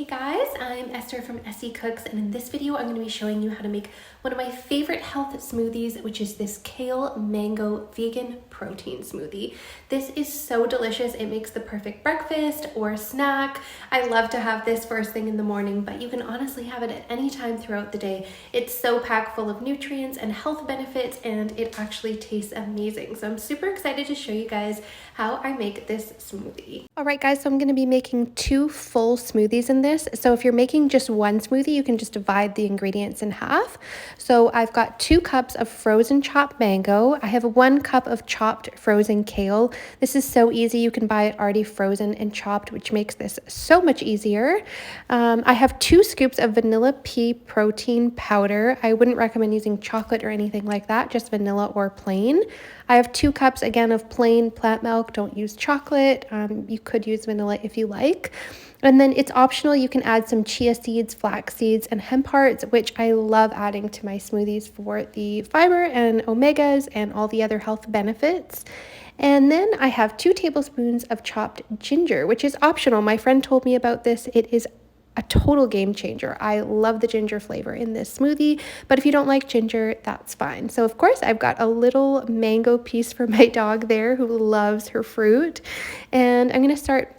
guys, I'm Esther from Essy Cooks, and in this video I'm going to be showing you how to make one of my favorite health smoothies, which is this kale mango vegan protein smoothie. This is so delicious. It makes the perfect breakfast or snack. I love to have this first thing in the morning, but you can honestly have it at any time throughout the day. It's so packed full of nutrients and health benefits, and it actually tastes amazing. So I'm super excited to show you guys how I make this smoothie. All right guys, so I'm going to be making 2 full smoothies in this. So if you're making just one smoothie, you can just divide the ingredients in half. So I've got 2 cups of frozen chopped mango. I have 1 cup of chopped frozen kale. This is so easy. You can buy it already frozen and chopped, which makes this so much easier. I have 2 scoops of vanilla pea protein powder. I wouldn't recommend using chocolate or anything like that, just vanilla or plain. I have 2 cups again of plain plant milk. Don't use chocolate. You could use vanilla if you like. And then it's optional. You can add some chia seeds, flax seeds, and hemp hearts, which I love adding to my smoothies for the fiber and omegas and all the other health benefits. And then I have 2 tablespoons of chopped ginger, which is optional. My friend told me about this. It is a total game changer. I love the ginger flavor in this smoothie, but if you don't like ginger, that's fine. So of course I've got a little mango piece for my dog there who loves her fruit, and I'm going to start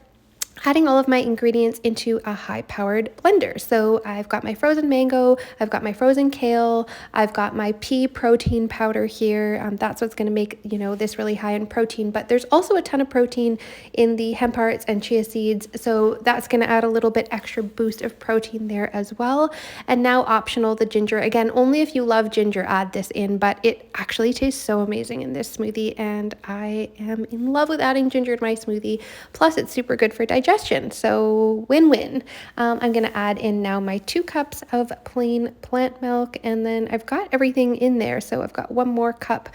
adding all of my ingredients into a high-powered blender. So I've got my frozen mango, I've got my frozen kale, I've got my pea protein powder here. That's what's going to make, this really high in protein, but there's also a ton of protein in the hemp hearts and chia seeds. So that's going to add a little bit extra boost of protein there as well. And now optional, the ginger. Again, only if you love ginger, add this in, but it actually tastes so amazing in this smoothie, and I am in love with adding ginger to my smoothie. Plus it's super good for digestion. So win-win. I'm going to add in now my 2 cups of plain plant milk, and then I've got everything in there. So I've got 1 more cup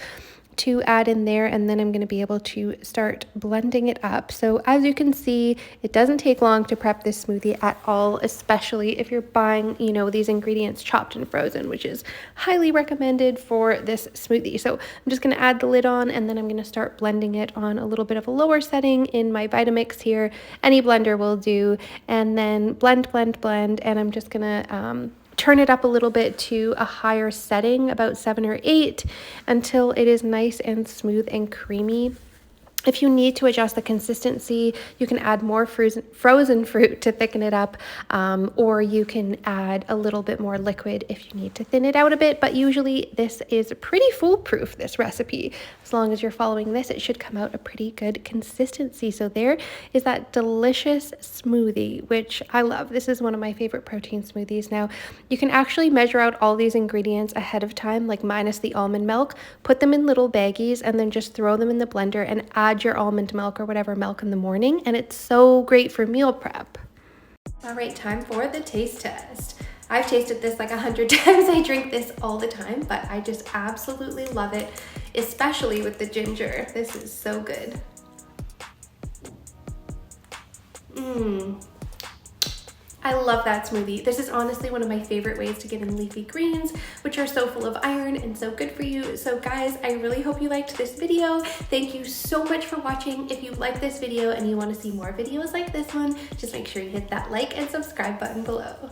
to add in there, and then I'm going to be able to start blending it up. So as you can see, it doesn't take long to prep this smoothie at all, especially if you're buying, these ingredients chopped and frozen, which is highly recommended for this smoothie. So I'm just going to add the lid on, and then I'm going to start blending it on a little bit of a lower setting in my Vitamix here. Any blender will do, and then blend, and I'm just going to turn it up a little bit to a higher setting, about 7 or 8, until it is nice and smooth and creamy. If you need to adjust the consistency, you can add more frozen fruit to thicken it up, or you can add a little bit more liquid if you need to thin it out a bit. But usually this is pretty foolproof, this recipe. As long as you're following this, it should come out a pretty good consistency. So there is that delicious smoothie, which I love. This is one of my favorite protein smoothies. Now, you can actually measure out all these ingredients ahead of time, like minus the almond milk, put them in little baggies, and then just throw them in the blender and add your almond milk or whatever milk in the morning, and it's so great for meal prep. All right, time for the taste test. I've tasted this like 100 times. I drink this all the time, but I just absolutely love it, especially with the ginger. This is so good. I love that smoothie. This is honestly one of my favorite ways to get in leafy greens, which are so full of iron and so good for you. So guys, I really hope you liked this video. Thank you so much for watching. If you like this video and you want to see more videos like this one, just make sure you hit that like and subscribe button below.